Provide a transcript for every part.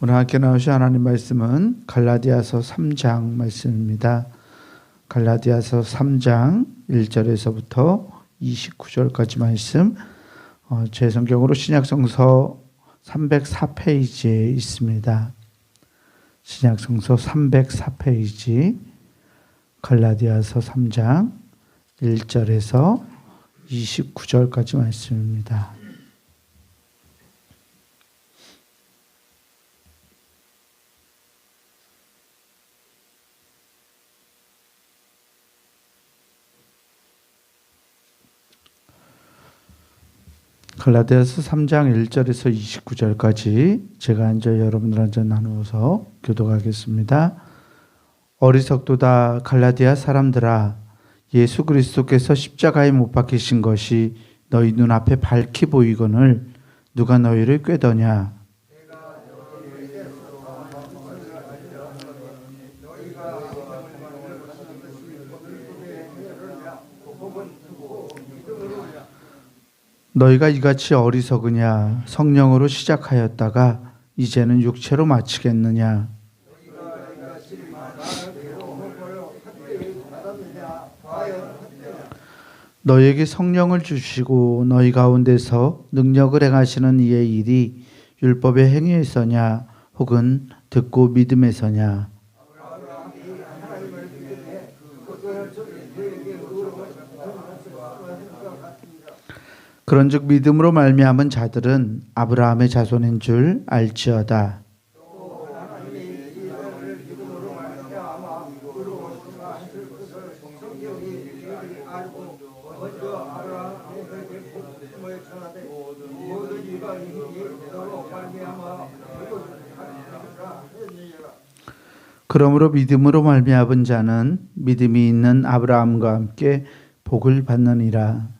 오늘 함께 나누실 하나님 말씀은 갈라디아서 3장 말씀입니다. 갈라디아서 3장 1절에서부터 29절까지 말씀, 제 성경으로 신약성서 304페이지에 있습니다. 신약성서 304페이지 갈라디아서 3장 1절에서 29절까지 말씀입니다. 갈라디아서 3장 1절에서 29절까지 제가 이제 여러분들한테 나누어서 교독하겠습니다. 어리석도다 갈라디아 사람들아, 예수 그리스도께서 십자가에 못 박히신 것이 너희 눈앞에 밝히 보이거늘 누가 너희를 꾀더냐? 너희가 이같이 어리석으냐? 성령으로 시작하였다가 이제는 육체로 마치겠느냐? 너희에게 성령을 주시고 너희 가운데서 능력을 행하시는 이의 일이 율법의 행위에서냐 혹은 듣고 믿음에서냐? 그런즉 믿음으로 말미암은 자들은 아브라함의 자손인 줄 알지어다. 그러므로 믿음으로 말미암은 자는 믿음이 있는 아브라함과 함께 복을 받느니라.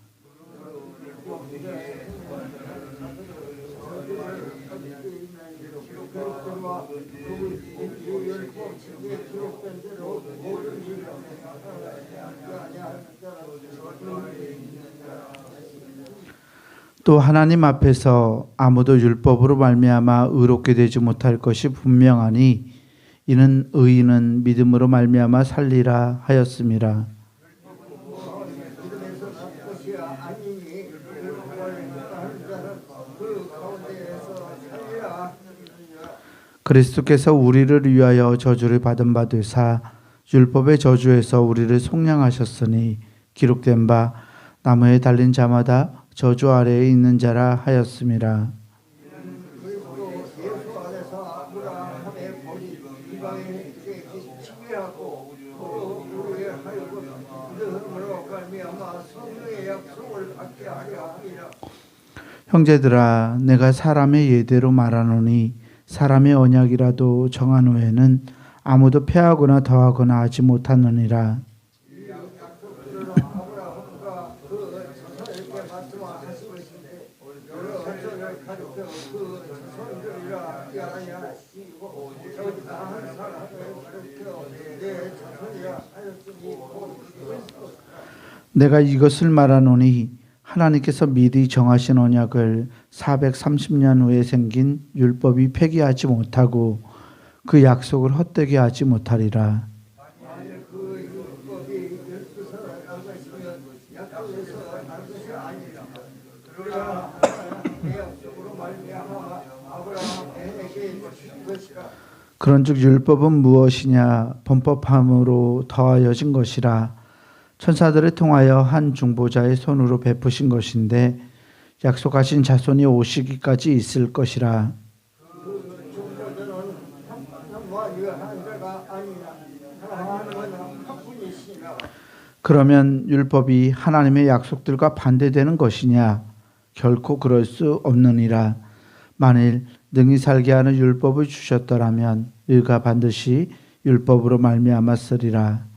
또 하나님 앞에서 아무도 율법으로 말미암아 의롭게 되지 못할 것이 분명하니 이는 의인은 믿음으로 말미암아 살리라 하였음이라. 그리스도께서 우리를 위하여 저주를 받은 바 되사 율법의 저주에서 우리를 속량하셨으니 기록된 바 나무에 달린 자마다 저주 아래에 있는 자라 하였음이라. 형제들아, 내가 사람의 예대로 말하노니 사람의 언약이라도 정한 후에는 아무도 패하거나 더하거나 하지 못하느니라. 내가 이것을 말하노니 하나님께서 미리 정하신 언약을 430년 후에 생긴 율법이 폐기하지 못하고 그 약속을 헛되게 하지 못하리라. 그런즉 율법은 무엇이냐? 범법함으로 더하여진 것이라. 천사들을 통하여 한 중보자의 손으로 베푸신 것인데 약속하신 자손이 오시기까지 있을 것이라. 그러면 율법이 하나님의 약속들과 반대되는 것이냐? 결코 그럴 수 없느니라. 만일 능히 살게 하는 율법을 주셨더라면 이가 반드시 율법으로 말미암았으리라.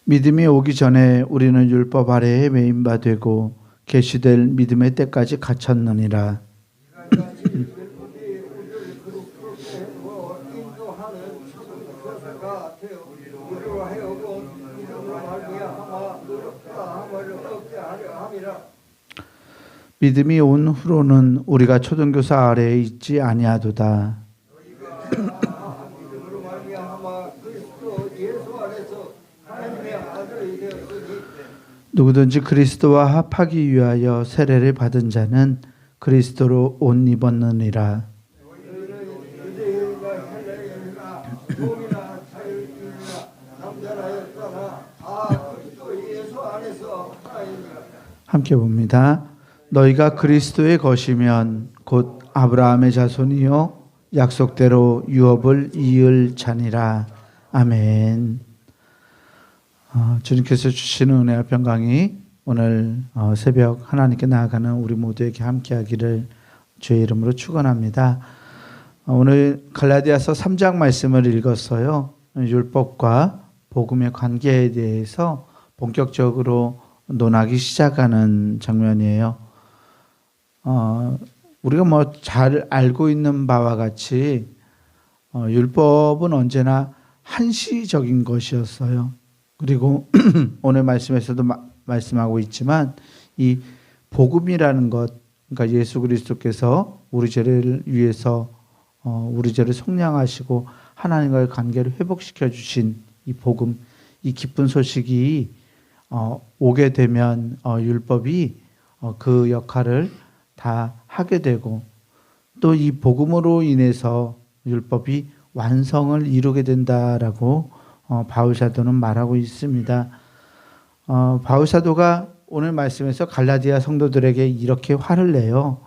믿음이 오기 전에 우리는 율법 아래에 매인 바 되고 계시될 믿음의 때까지 갇혔느니라. 하는 교사가 되어 우리로 하여금 믿음으로 말미암아 노력하라 함을 얻게 하려 함이라. 믿음이 온 후로는 우리가 초등교사 아래에 있지 아니하도다. 믿음으로 말미암아 그리스도 예수 안에서 하나님의 아들이 되었으니 누구든지 그리스도와 합하기 위하여 세례를 받은 자는 그리스도로 옷 입었느니라. 유대인과 헬라인이나 종이나 자유인이나 남자나 여자나 다 그리스도 예수 안에서 하나이니라. 함께 봅니다. 너희가 그리스도의 것이면 곧 아브라함의 자손이요 약속대로 유업을 이을 자니라. 아멘. 주님께서 주시는 은혜와 평강이 오늘 새벽 하나님께 나아가는 우리 모두에게 함께하기를 주의 이름으로 축원합니다. 오늘 갈라디아서 3장 말씀을 읽었어요. 율법과 복음의 관계에 대해서 본격적으로 논하기 시작하는 장면이에요. 우리가 뭐 잘 알고 있는 바와 같이 율법은 언제나 한시적인 것이었어요. 그리고 오늘 말씀에서도 말씀하고 있지만 이 복음이라는 것, 그러니까 예수 그리스도께서 우리 죄를 위해서 우리 죄를 속량하시고 하나님과의 관계를 회복시켜 주신 이 복음, 이 기쁜 소식이 오게 되면 율법이 그 역할을 다 하게 되고 또 이 복음으로 인해서 율법이 완성을 이루게 된다라고 바울 사도는 말하고 있습니다. 바울 사도가 오늘 말씀에서 갈라디아 성도들에게 이렇게 화를 내요.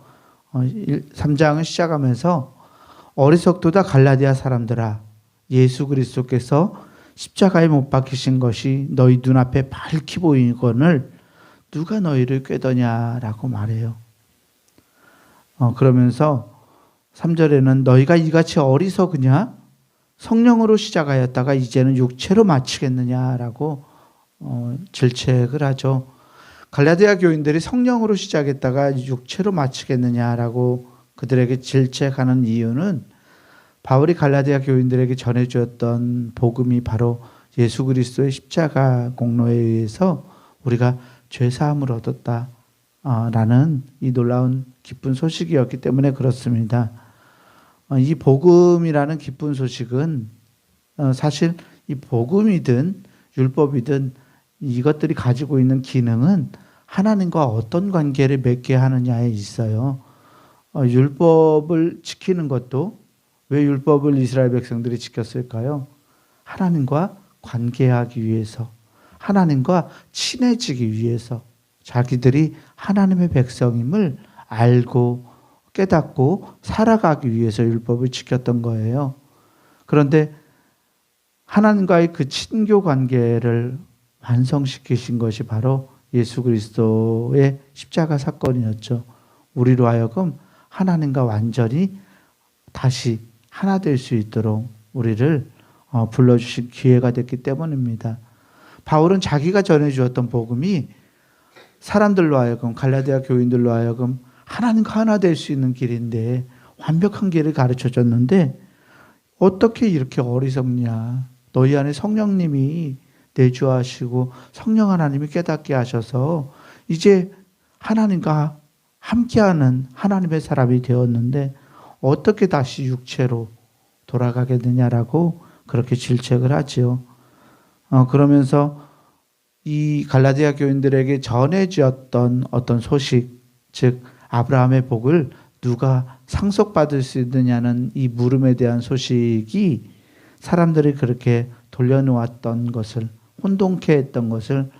3장을 시작하면서 어리석도다 갈라디아 사람들아, 예수 그리스도께서 십자가에 못 박히신 것이 너희 눈앞에 밝히 보이거늘 누가 너희를 꾀더냐라고 말해요. 그러면서 3절에는 너희가 이같이 어리석으냐? 성령으로 시작하였다가 이제는 육체로 마치겠느냐라고 질책을 하죠. 갈라디아 교인들이 성령으로 시작했다가 육체로 마치겠느냐라고 그들에게 질책하는 이유는 바울이 갈라디아 교인들에게 전해주었던 복음이 바로 예수 그리스도의 십자가 공로에 의해서 우리가 죄사함을 얻었다라는 이 놀라운 기쁜 소식이었기 때문에 그렇습니다. 이 복음이라는 기쁜 소식은 사실 이 복음이든 율법이든 이것들이 가지고 있는 기능은 하나님과 어떤 관계를 맺게 하느냐에 있어요. 율법을 지키는 것도 왜 율법을 이스라엘 백성들이 지켰을까요? 하나님과 관계하기 위해서, 하나님과 친해지기 위해서, 자기들이 하나님의 백성임을 알고 깨닫고 살아가기 위해서 율법을 지켰던 거예요. 그런데 하나님과의 그 친교 관계를 완성시키신 것이 바로 예수 그리스도의 십자가 사건이었죠. 우리로 하여금 하나님과 완전히 다시 하나 될 수 있도록 우리를 불러주신 기회가 됐기 때문입니다. 바울은 자기가 전해주었던 복음이 사람들로 하여금, 갈라디아 교인들로 하여금 하나님과 하나 될 수 있는 길인데 완벽한 길을 가르쳐줬는데 어떻게 이렇게 어리석냐. 너희 안에 성령님이 내주하시고 성령 하나님이 깨닫게 하셔서 이제 하나님과 함께하는 하나님의 사람이 되었는데 어떻게 다시 육체로 돌아가겠느냐라고 그렇게 질책을 하지요. 그러면서 이 갈라디아 교인들에게 전해주었던 어떤 소식, 즉 아브라함의 복을 누가 상속받을 수 있느냐는 이 물음에 대한 소식이 사람들이 그렇게 돌려놓았던 것을, 혼동케 했던 것을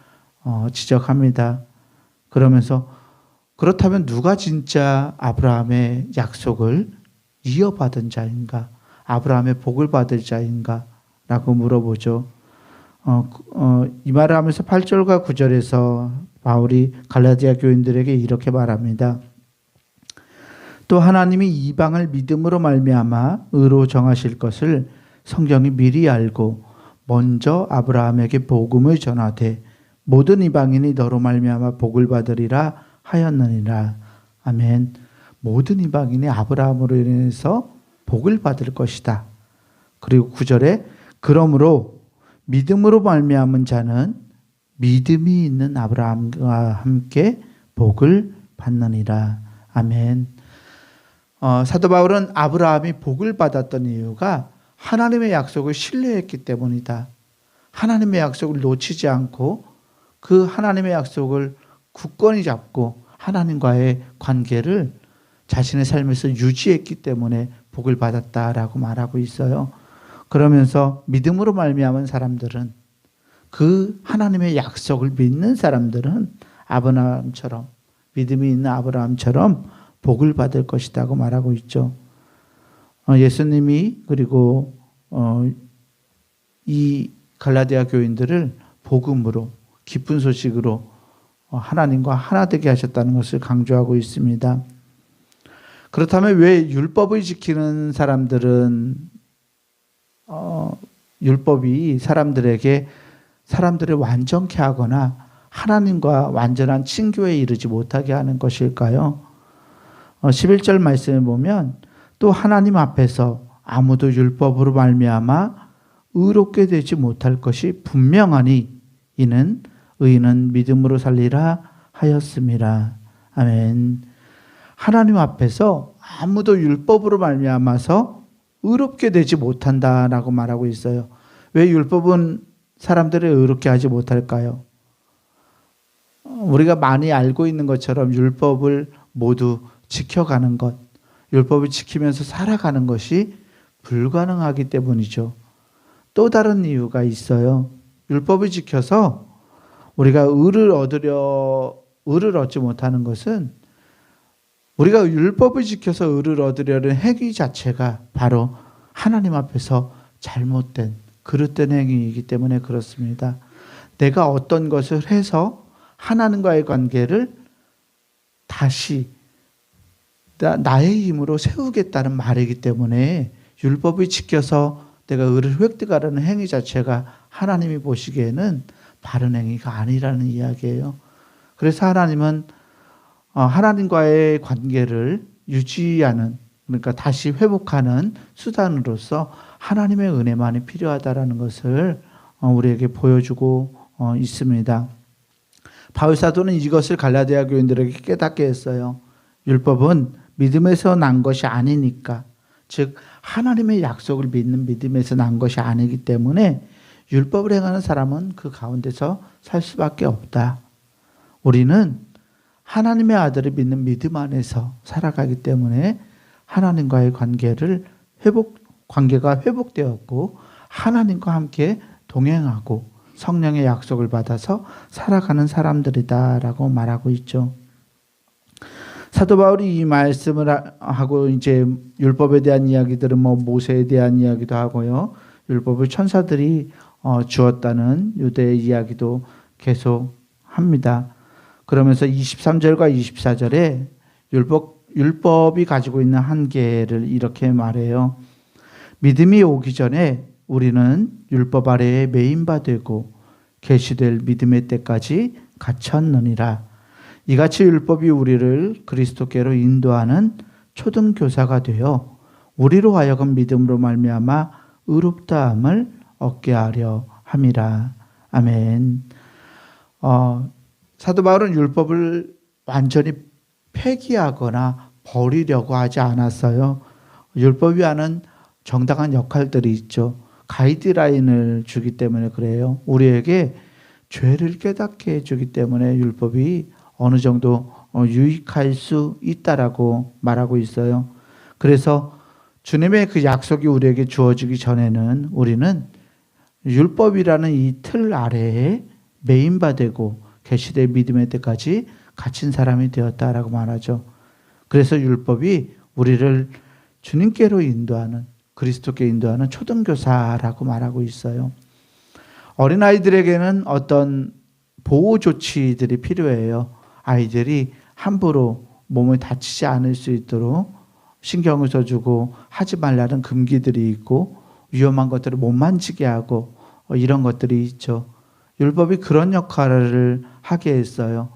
지적합니다. 그러면서 그렇다면 누가 진짜 아브라함의 약속을 이어받은 자인가? 아브라함의 복을 받을 자인가? 라고 물어보죠. 이 말을 하면서 8절과 9절에서 바울이 갈라디아 교인들에게 이렇게 말합니다. 또 하나님이 이방을 믿음으로 말미암아 의로 정하실 것을 성경이 미리 알고 먼저 아브라함에게 복음을 전하되 모든 이방인이 너로 말미암아 복을 받으리라 하였느니라. 아멘. 모든 이방인이 아브라함으로 인해서 복을 받을 것이다. 그리고 9절에 그러므로 믿음으로 말미암은 자는 믿음이 있는 아브라함과 함께 복을 받느니라. 아멘. 사도 바울은 아브라함이 복을 받았던 이유가 하나님의 약속을 신뢰했기 때문이다. 하나님의 약속을 놓치지 않고 그 하나님의 약속을 굳건히 잡고 하나님과의 관계를 자신의 삶에서 유지했기 때문에 복을 받았다라고 말하고 있어요. 그러면서 믿음으로 말미암은 사람들은, 그 하나님의 약속을 믿는 사람들은 아브라함처럼, 믿음이 있는 아브라함처럼 복을 받을 것이라고 말하고 있죠. 예수님이 그리고 이 갈라디아 교인들을 복음으로, 기쁜 소식으로 하나님과 하나 되게 하셨다는 것을 강조하고 있습니다. 그렇다면 왜 율법을 지키는 사람들은 율법이 사람들을 완전케 하거나 하나님과 완전한 친교에 이르지 못하게 하는 것일까요? 11절 말씀에 보면 또 하나님 앞에서 아무도 율법으로 말미암아 의롭게 되지 못할 것이 분명하니 이는 의인은 믿음으로 살리라 하였음이라. 아멘. 하나님 앞에서 아무도 율법으로 말미암아서 의롭게 되지 못한다라고 말하고 있어요. 왜 율법은 사람들을 의롭게 하지 못할까요? 우리가 많이 알고 있는 것처럼 율법을 모두 지켜가는 것, 율법을 지키면서 살아가는 것이 불가능하기 때문이죠. 또 다른 이유가 있어요. 율법을 지켜서 우리가 의를 얻지 못하는 것은, 우리가 율법을 지켜서 의를 얻으려는 행위 자체가 바로 하나님 앞에서 잘못된, 그릇된 행위이기 때문에 그렇습니다. 내가 어떤 것을 해서 하나님과의 관계를 다시 나의 힘으로 세우겠다는 말이기 때문에 율법을 지켜서 내가 의를 획득하려는 행위 자체가 하나님이 보시기에는 바른 행위가 아니라는 이야기예요. 그래서 하나님은 하나님과의 관계를 유지하는, 그러니까 다시 회복하는 수단으로서 하나님의 은혜만이 필요하다라는 것을 우리에게 보여주고 있습니다. 바울 사도는 이것을 갈라디아 교인들에게 깨닫게 했어요. 율법은 믿음에서 난 것이 아니니까, 즉 하나님의 약속을 믿는 믿음에서 난 것이 아니기 때문에 율법을 행하는 사람은 그 가운데서 살 수밖에 없다. 우리는 하나님의 아들을 믿는 믿음 안에서 살아가기 때문에 하나님과의 관계가 회복되었고 하나님과 함께 동행하고 성령의 약속을 받아서 살아가는 사람들이다라고 말하고 있죠. 사도 바울이 이 말씀을 하고 이제 율법에 대한 이야기들은 모세에 대한 이야기도 하고요. 율법을 천사들이 주었다는 유대의 이야기도 계속 합니다. 그러면서 23절과 24절에 율법이 가지고 있는 한계를 이렇게 말해요. 믿음이 오기 전에 우리는 율법 아래에 매인바 되고 계시될 믿음의 때까지 갇혔느니라. 이같이 율법이 우리를 그리스도께로 인도하는 초등교사가 되어 우리로 하여금 믿음으로 말미암아 의롭다함을 얻게 하려 함이라. 아멘. 사도 바울은 율법을 완전히 폐기하거나 버리려고 하지 않았어요. 율법이 하는 정당한 역할들이 있죠. 가이드라인을 주기 때문에 그래요. 우리에게 죄를 깨닫게 해주기 때문에 율법이 어느 정도 유익할 수 있다라고 말하고 있어요. 그래서 주님의 그 약속이 우리에게 주어지기 전에는 우리는 율법이라는 이 틀 아래에 매인바되고 계시될 믿음의 때까지 갇힌 사람이 되었다라고 말하죠. 그래서 율법이 우리를 주님께로 인도하는, 그리스도께 인도하는 초등교사라고 말하고 있어요. 어린아이들에게는 어떤 보호 조치들이 필요해요. 아이들이 함부로 몸을 다치지 않을 수 있도록 신경을 써주고 하지 말라는 금기들이 있고 위험한 것들을 못 만지게 하고 이런 것들이 있죠. 율법이 그런 역할을 하게 했어요.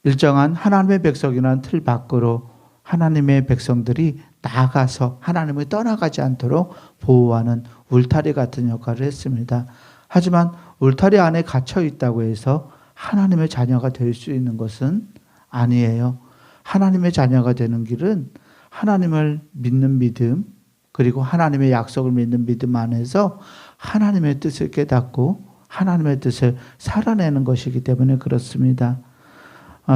일정한 하나님의 백성이라는 틀 밖으로 하나님의 백성들이 나아가서 하나님을 떠나가지 않도록 보호하는 울타리 같은 역할을 했습니다. 하지만 울타리 안에 갇혀 있다고 해서 하나님의 자녀가 될 수 있는 것은 아니에요. 하나님의 자녀가 되는 길은 하나님을 믿는 믿음, 그리고 하나님의 약속을 믿는 믿음 안에서 하나님의 뜻을 깨닫고 하나님의 뜻을 살아내는 것이기 때문에 그렇습니다.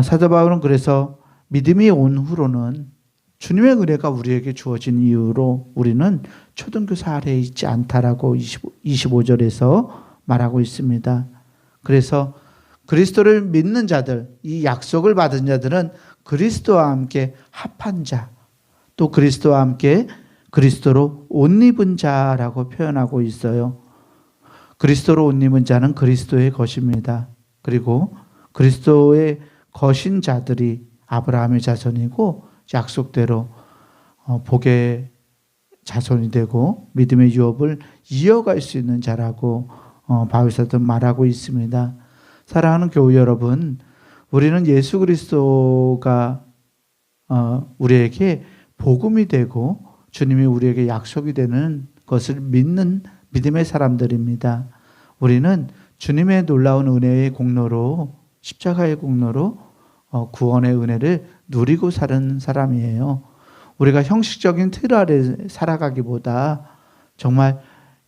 사도 바울은 그래서 믿음이 온 후로는 주님의 은혜가 우리에게 주어진 이유로 우리는 초등교사 아래에 있지 않다라고 25절에서 말하고 있습니다. 그래서 그리스도를 믿는 자들, 이 약속을 받은 자들은 그리스도와 함께 합한 자, 또 그리스도와 함께 그리스도로 옷 입은 자라고 표현하고 있어요. 그리스도로 옷 입은 자는 그리스도의 것입니다. 그리고 그리스도의 것인 자들이 아브라함의 자손이고 약속대로 복의 자손이 되고 믿음의 유업을 이어갈 수 있는 자라고 바울사도 말하고 있습니다. 사랑하는 교우 여러분, 우리는 예수 그리스도가 우리에게 복음이 되고 주님이 우리에게 약속이 되는 것을 믿는 믿음의 사람들입니다. 우리는 주님의 놀라운 은혜의 공로로, 십자가의 공로로 구원의 은혜를 누리고 사는 사람이에요. 우리가 형식적인 틀 아래 살아가기보다 정말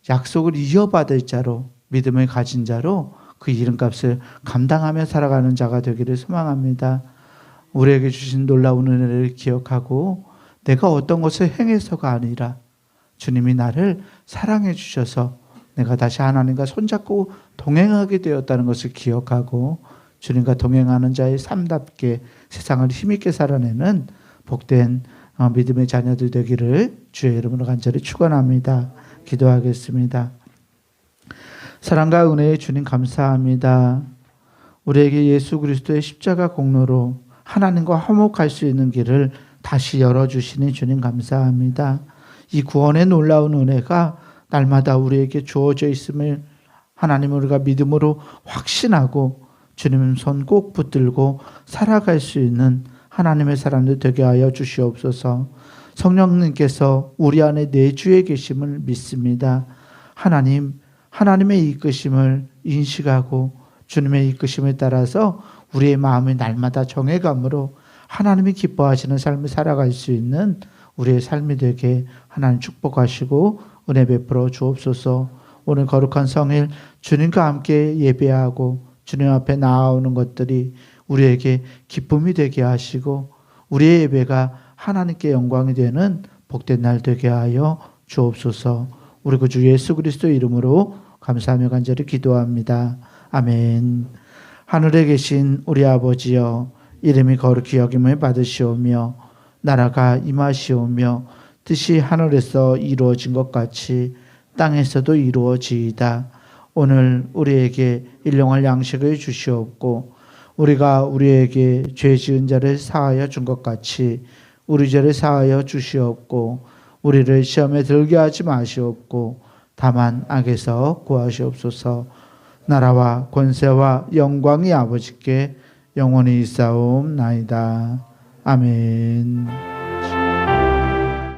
약속을 이어받을 자로, 믿음을 가진 자로 그 이름값을 감당하며 살아가는 자가 되기를 소망합니다. 우리에게 주신 놀라운 은혜를 기억하고 내가 어떤 것을 행해서가 아니라 주님이 나를 사랑해 주셔서 내가 다시 하나님과 손잡고 동행하게 되었다는 것을 기억하고 주님과 동행하는 자의 삶답게 세상을 힘있게 살아내는 복된 믿음의 자녀들 되기를 주의 이름으로 간절히 축원합니다. 기도하겠습니다. 사랑과 은혜의 주님 감사합니다. 우리에게 예수 그리스도의 십자가 공로로 하나님과 화목할 수 있는 길을 다시 열어주시니 주님 감사합니다. 이 구원의 놀라운 은혜가 날마다 우리에게 주어져 있음을 하나님 우리가 믿음으로 확신하고 주님 손 꼭 붙들고 살아갈 수 있는 하나님의 사람들 되게 하여 주시옵소서. 성령님께서 우리 안에 내주에 계심을 믿습니다. 하나님의 이끄심을 인식하고 주님의 이끄심에 따라서 우리의 마음이 날마다 정해감으로 하나님이 기뻐하시는 삶을 살아갈 수 있는 우리의 삶이 되게 하나님 축복하시고 은혜 베풀어 주옵소서. 오늘 거룩한 성일 주님과 함께 예배하고 주님 앞에 나아오는 것들이 우리에게 기쁨이 되게 하시고 우리의 예배가 하나님께 영광이 되는 복된 날 되게 하여 주옵소서. 우리 구주 예수 그리스도 이름으로 감사하며 간절히 기도합니다. 아멘. 하늘에 계신 우리 아버지여, 이름이 거룩히 여김을 받으시오며 나라가 임하시오며 뜻이 하늘에서 이루어진 것 같이 땅에서도 이루어지이다. 오늘 우리에게 일용할 양식을 주시옵고 우리가 우리에게 죄 지은 자를 사하여 준 것 같이 우리 죄를 사하여 주시옵고 우리를 시험에 들게 하지 마시옵고 다만 악에서 구하시옵소서. 나라와 권세와 영광이 아버지께 영원히 있사옵나이다. 아멘.